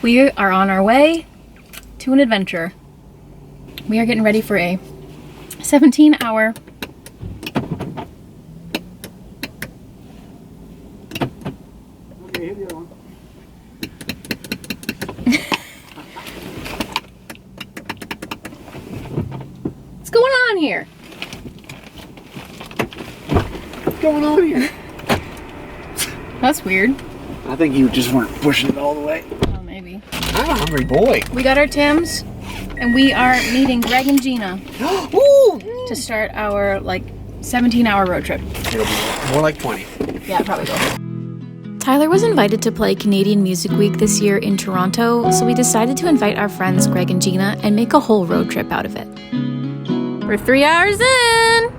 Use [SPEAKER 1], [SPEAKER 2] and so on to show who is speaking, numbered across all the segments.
[SPEAKER 1] We are on our way to an adventure. We are getting ready for a 17-hour What's going on here?
[SPEAKER 2] What's going on here?
[SPEAKER 1] That's weird.
[SPEAKER 2] I think you just weren't pushing it all the way.
[SPEAKER 1] Oh, maybe.
[SPEAKER 2] I'm a hungry boy.
[SPEAKER 1] We got our Tims, and we are meeting Greg and Gina
[SPEAKER 2] Ooh.
[SPEAKER 1] to start our, like, 17-hour road trip.
[SPEAKER 2] It'll be more like 20.
[SPEAKER 1] Yeah, probably will.
[SPEAKER 3] Tyler was invited to play Canadian Music Week this year in Toronto, so we decided to invite our friends Greg and Gina and make a whole road trip out of it.
[SPEAKER 1] We're 3 hours in!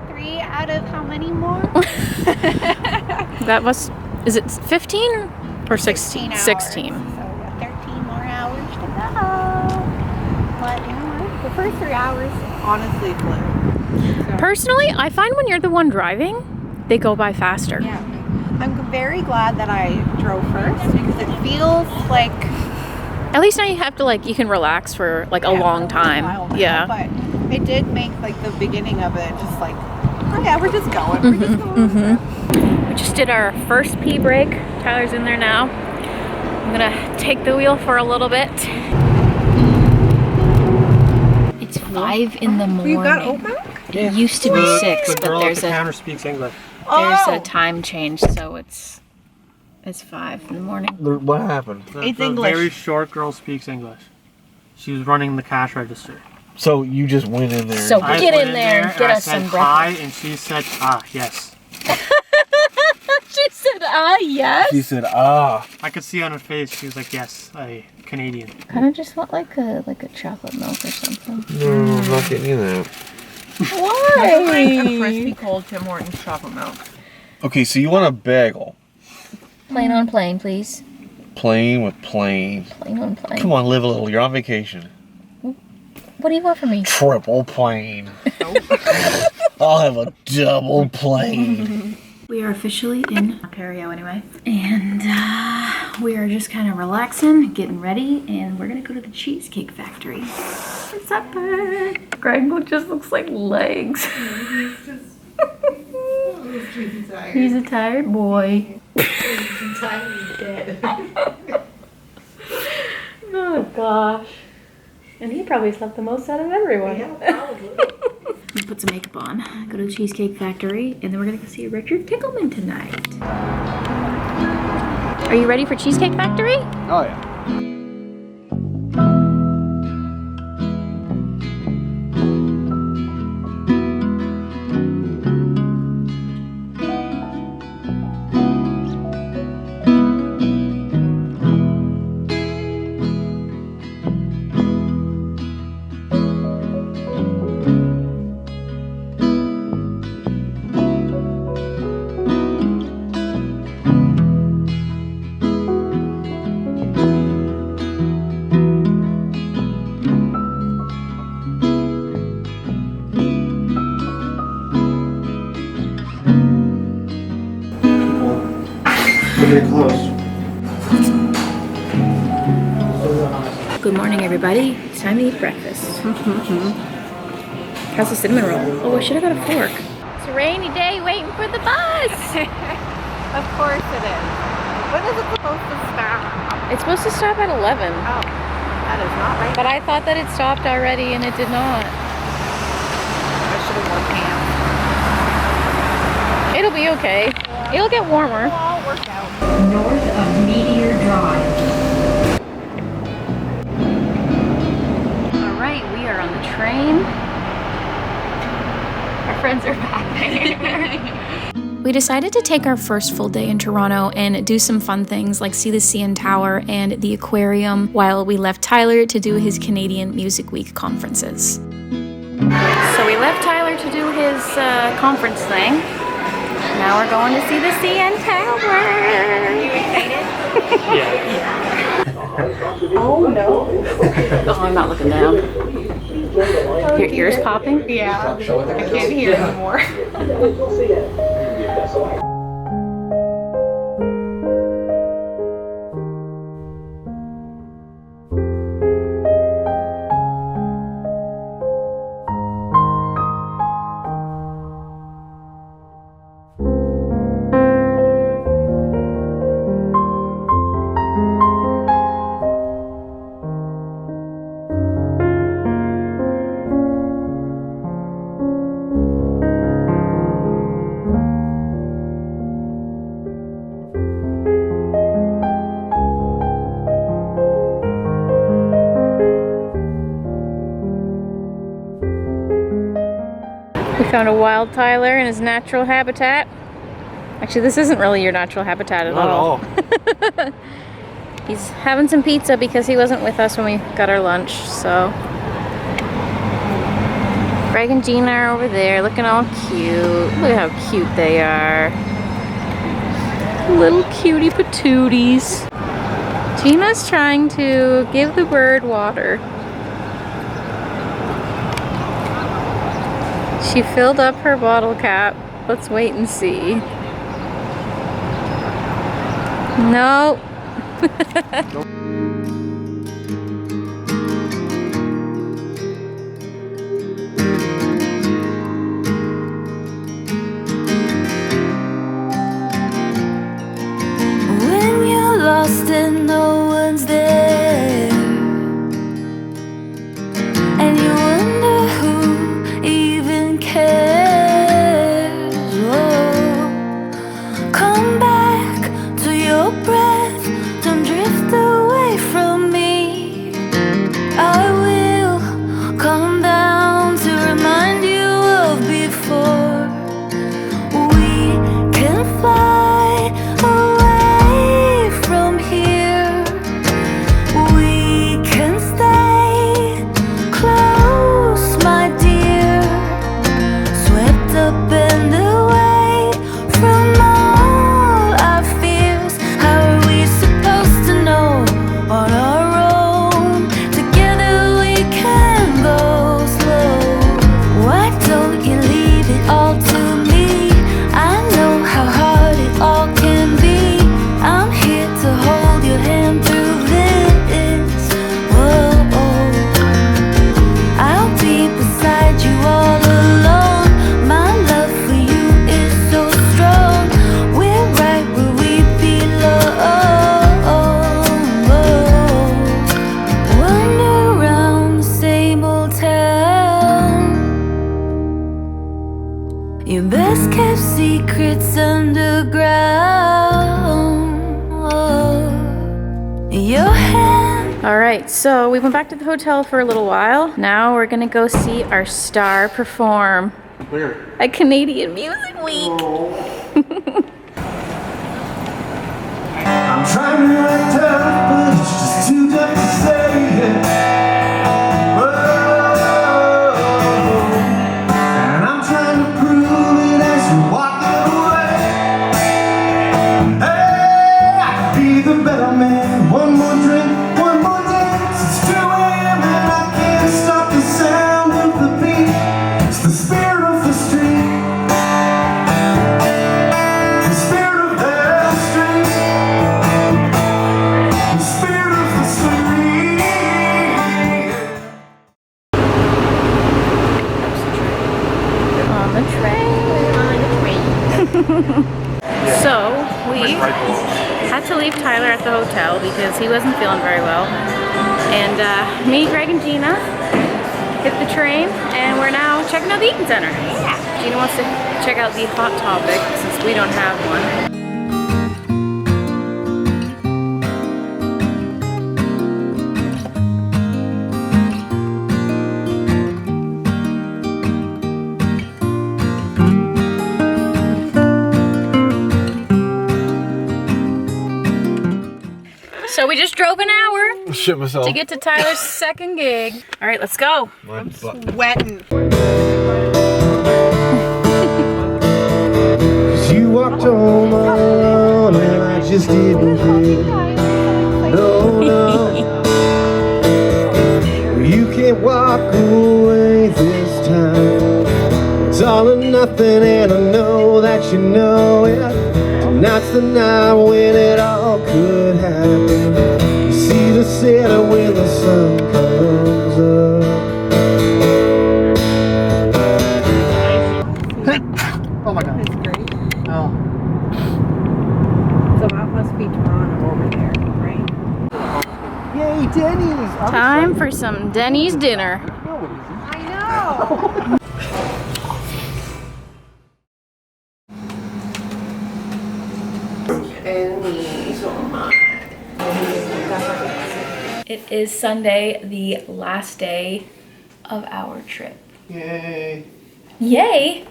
[SPEAKER 4] 3 out of how many more?
[SPEAKER 1] That was, is it 15 or 16?
[SPEAKER 4] 16
[SPEAKER 1] 16.
[SPEAKER 4] So we got 13 more hours to go. But you know what? The first 3 hours honestly flew. So,
[SPEAKER 1] Personally, I find when you're the one driving, they go by faster.
[SPEAKER 4] yeah. I'm very glad that I drove first because it feels like
[SPEAKER 1] At least now you have to, like, you can relax for, like, a long time.
[SPEAKER 4] while now,
[SPEAKER 1] Yeah.
[SPEAKER 4] But it did make like the beginning of it just like, oh yeah, we're just going. We're just going.
[SPEAKER 1] We just did our first pee break. Tyler's in there now. I'm gonna take the wheel for a little bit. It's 5 in the morning.
[SPEAKER 4] You got open?
[SPEAKER 1] It used to be 6,
[SPEAKER 5] The
[SPEAKER 1] but
[SPEAKER 5] girl at
[SPEAKER 1] there's
[SPEAKER 5] the
[SPEAKER 1] a
[SPEAKER 5] counter speaks English.
[SPEAKER 1] a time change, so it's 5 in the morning.
[SPEAKER 2] What happened?
[SPEAKER 4] It's
[SPEAKER 5] the
[SPEAKER 4] English.
[SPEAKER 5] very short girl speaks English. She was running the cash register.
[SPEAKER 2] So you just went in there.
[SPEAKER 1] So
[SPEAKER 5] I
[SPEAKER 1] get
[SPEAKER 5] went
[SPEAKER 1] in there and get
[SPEAKER 5] I
[SPEAKER 1] us
[SPEAKER 5] said
[SPEAKER 1] some
[SPEAKER 5] hi,
[SPEAKER 1] breakfast.
[SPEAKER 5] and she said, ah, yes.
[SPEAKER 1] She said, yes.
[SPEAKER 2] She said, ah.
[SPEAKER 5] I could see on her face, she was like, yes, a Canadian.
[SPEAKER 1] Kind of just want like a chocolate milk or something.
[SPEAKER 2] No, I'm not getting you that.
[SPEAKER 1] Why?
[SPEAKER 4] A crispy cold Tim Hortons chocolate milk.
[SPEAKER 2] Okay, so you want a bagel.
[SPEAKER 1] Plain on plain, please.
[SPEAKER 2] Plain with plain.
[SPEAKER 1] Plain on plain.
[SPEAKER 2] Come on, live a little. You're on vacation.
[SPEAKER 1] What do you want from me?
[SPEAKER 2] Triple plain. I'll have a double plain.
[SPEAKER 1] We are officially in Ontario anyway. And we are just kind of relaxing, getting ready, and we're gonna go to the Cheesecake Factory for supper. Greg just looks like legs. He's a tired boy.
[SPEAKER 4] He's dead.
[SPEAKER 1] Oh gosh. And he probably slept the most out of everyone.
[SPEAKER 4] Yeah, probably.
[SPEAKER 1] Let's put some makeup on, go to the Cheesecake Factory, and then we're gonna go see Richard Pickleman tonight. Are you ready for Cheesecake Factory?
[SPEAKER 2] Oh, yeah.
[SPEAKER 5] Close.
[SPEAKER 1] Good morning, everybody. It's time to eat breakfast. How's the cinnamon roll? Oh, I should have got a fork. It's a rainy day waiting for the bus.
[SPEAKER 4] Of course it is. When is it supposed to stop?
[SPEAKER 1] It's supposed to stop at 11.
[SPEAKER 4] Oh, that is not right.
[SPEAKER 1] But I thought that it stopped already and it did not.
[SPEAKER 4] I should have worn pants.
[SPEAKER 1] It'll be okay. It'll get warmer.
[SPEAKER 4] It'll all work out.
[SPEAKER 6] North of Meteor Drive.
[SPEAKER 1] All right, we are on the train. Our friends are back.
[SPEAKER 3] We decided to take our first full day in Toronto and do some fun things like see the CN Tower and the aquarium while we left Tyler to do his Canadian Music Week conferences.
[SPEAKER 1] So we left Tyler to do his conference thing. Now we're going to see the CN Tower.
[SPEAKER 4] Are you excited?
[SPEAKER 5] Yeah.
[SPEAKER 4] Oh no.
[SPEAKER 1] Oh, I'm not looking down. Your ears popping?
[SPEAKER 4] Yeah. I can't hear anymore.
[SPEAKER 1] found a wild Tyler in his natural habitat. Actually, this isn't really your natural habitat at all.
[SPEAKER 2] Not at all.
[SPEAKER 1] He's having some pizza because he wasn't with us when we got our lunch, so. Greg and Gina are over there looking all cute. Look at how cute they are. Little cutie patooties. Gina's trying to give the bird water. She filled up her bottle cap. Let's wait and see. No.
[SPEAKER 3] When you're lost and no one's there, and you wonder who even cares. Oh, come back to your breath, don't drift away from me. I will come down to remind you of before. We can fly away from here. We can stay close, my dear. Swept up and away from all our fears. How are we supposed to know on our own? Together we can go slow. Why don't you leave it all to me? I know how hard it all can be. I'm here to hold your hand through this. Whoa, I'll be beside you all alone. My love for you is so strong. We're right where we belong. Wander around the same old town. Your best kept secrets underground. Your hand.
[SPEAKER 1] All right, so we went back to the hotel for a little while. Now we're gonna go see our star perform
[SPEAKER 2] Where?
[SPEAKER 1] at Canadian Music Week.
[SPEAKER 7] I'm trying to act tough, but it's just too tough to say it. Whoa. And I'm trying to prove it as you're walking away. Hey, I could be the better man. One more drink, one more dance. It's 2 a.m. and I can't stop the sound of the beat. It's the spirit of the street. The spirit of the street. The spirit of the street.
[SPEAKER 1] On the train. So we had to leave Tyler at the hotel because he wasn't feeling very well. And me, Greg, and Gina hit the train, and we're now checking out the Eaton Center. Yeah. Gina wants to check out the Hot Topic since we don't have one. So we just drove an hour
[SPEAKER 2] Shit myself.
[SPEAKER 1] to get to Tyler's second gig. All right, let's go.
[SPEAKER 2] My butt.
[SPEAKER 4] Wetting.
[SPEAKER 7] You walked home all alone and I just didn't care. No, no. You can't walk away this time. It's all or nothing and I know that you know it. Tonight's the night when it all could happen. You see the center when the sun comes up.
[SPEAKER 5] Oh my god.
[SPEAKER 4] It's great.
[SPEAKER 5] Oh.
[SPEAKER 4] So that must be Toronto over there, right?
[SPEAKER 7] Yay, Denny's!
[SPEAKER 1] Time for some Denny's dinner.
[SPEAKER 4] I know.
[SPEAKER 1] It is Sunday, the last day of our trip.
[SPEAKER 2] Yay.
[SPEAKER 1] Yay!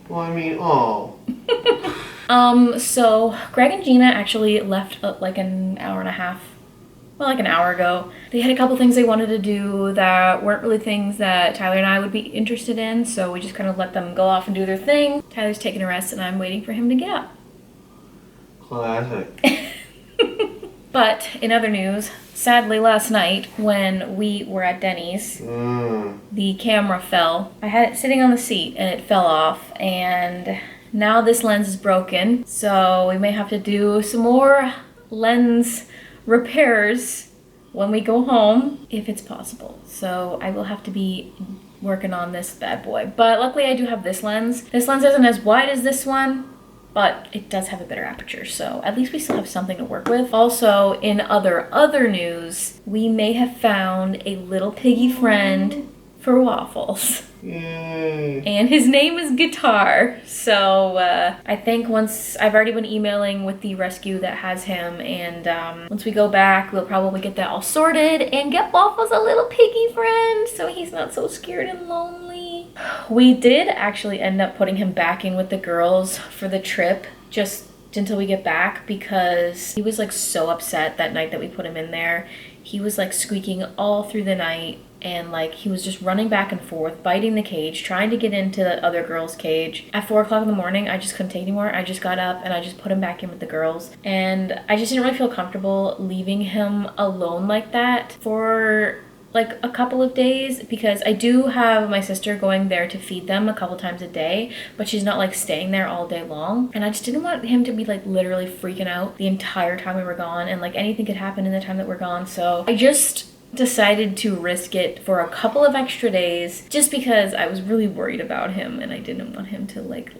[SPEAKER 2] Well, I mean, oh.
[SPEAKER 1] So Greg and Gina actually left like an hour and a half, well, like an hour ago. They had a couple things they wanted to do that weren't really things that Tyler and I would be interested in, so we just kind of let them go off and do their thing. Tyler's taking a rest and I'm waiting for him to get up.
[SPEAKER 2] Classic.
[SPEAKER 1] But in other news, sadly last night when we were at Denny's, the camera fell. I had it sitting on the seat and it fell off, and now this lens is broken, so we may have to do some more lens repairs when we go home, if it's possible. So I will have to be working on this bad boy. But luckily I do have this lens. This lens isn't as wide as this one, but it does have a better aperture, so at least we still have something to work with. Also, in other news, we may have found a little piggy friend for Waffles.
[SPEAKER 2] Yay.
[SPEAKER 1] And his name is Guitar. So I think once I've already been emailing with the rescue that has him, and once we go back, we'll probably get that all sorted and get Waffles a little piggy friend so he's not so scared and lonely. We did actually end up putting him back in with the girls for the trip just until we get back, because he was like so upset that night that we put him in there. He was like squeaking all through the night, and like he was just running back and forth, biting the cage, trying to get into the other girl's cage. At 4 o'clock in the morning, I just couldn't take anymore. I just got up and I just put him back in with the girls, and I just didn't really feel comfortable leaving him alone like that for like a couple of days, because I do have my sister going there to feed them a couple times a day, but she's not like staying there all day long, and I just didn't want him to be like literally freaking out the entire time we were gone, and like anything could happen in the time that we're gone. So I just decided to risk it for a couple of extra days just because I was really worried about him and I didn't want him to like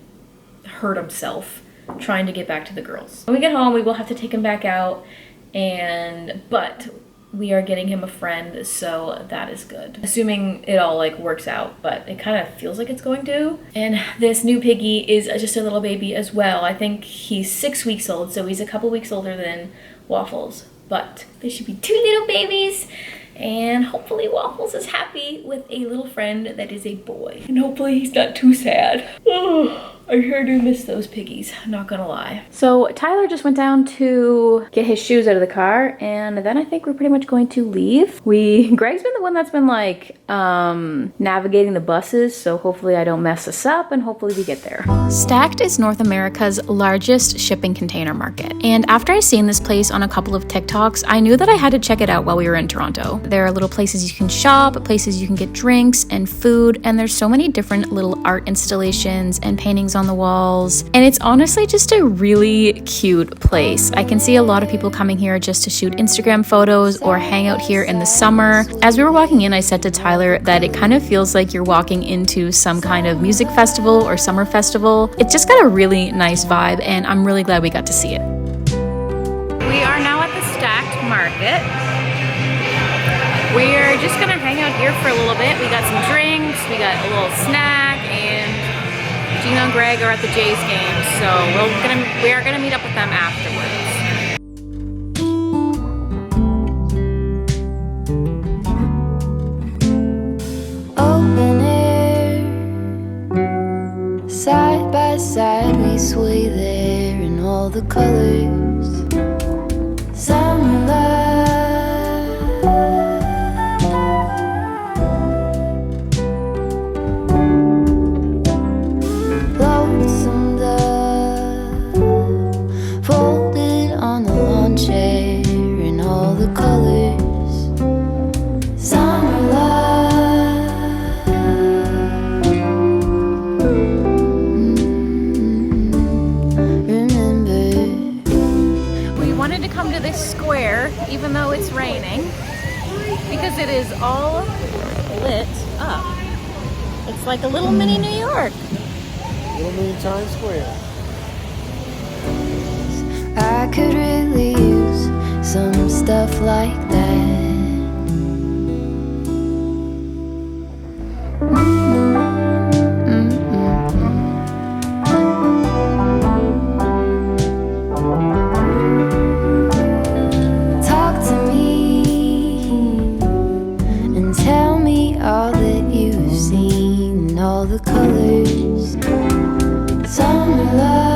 [SPEAKER 1] hurt himself trying to get back to the girls. When we get home, we will have to take him back out, but we are getting him a friend, so that is good. Assuming it all like works out, but it kind of feels like it's going to. And this new piggy is just a little baby as well. I think he's 6 weeks old, so he's a couple weeks older than Waffles, but they should be 2 little babies. And hopefully Waffles is happy with a little friend that is a boy. And hopefully he's not too sad. Oh, I sure do miss those piggies, not gonna lie. So Tyler just went down to get his shoes out of the car, and then I think we're pretty much going to leave. Greg's been the one that's been like navigating the buses, so hopefully I don't mess this up and hopefully we get there.
[SPEAKER 3] Stacked is North America's largest shipping container market, and after I seen this place on a couple of TikToks, I knew that I had to check it out while we were in Toronto. There are little places you can shop, places you can get drinks and food, and there's so many different little art installations and paintings on the walls, and it's honestly just a really cute place. I can see a lot of people coming here just to shoot Instagram photos or hang out here in the summer. As we were walking in, I said to Tyler that it kind of feels like you're walking into some kind of music festival or summer festival. It's just got a really nice vibe, and I'm really glad we got to see it.
[SPEAKER 1] We are now at the Stacked Market. We're just gonna hang out here for a little bit. We got some drinks, we got a little snack, and Gina and Greg are at the Jays game, so we are gonna meet up with them afterwards.
[SPEAKER 8] Open air, side by side we sway there in all the colors. Summer love, lonesome dove, folded on the lawn chair in all the colors. Summer love, remember.
[SPEAKER 1] We wanted to come to this square, even though it's raining, because it is all lit up. It's like a little mini New York.
[SPEAKER 2] Little mini Times Square.
[SPEAKER 8] I could really use some stuff like that. Talk to me and tell me all that you've seen, all the colors. Summer love.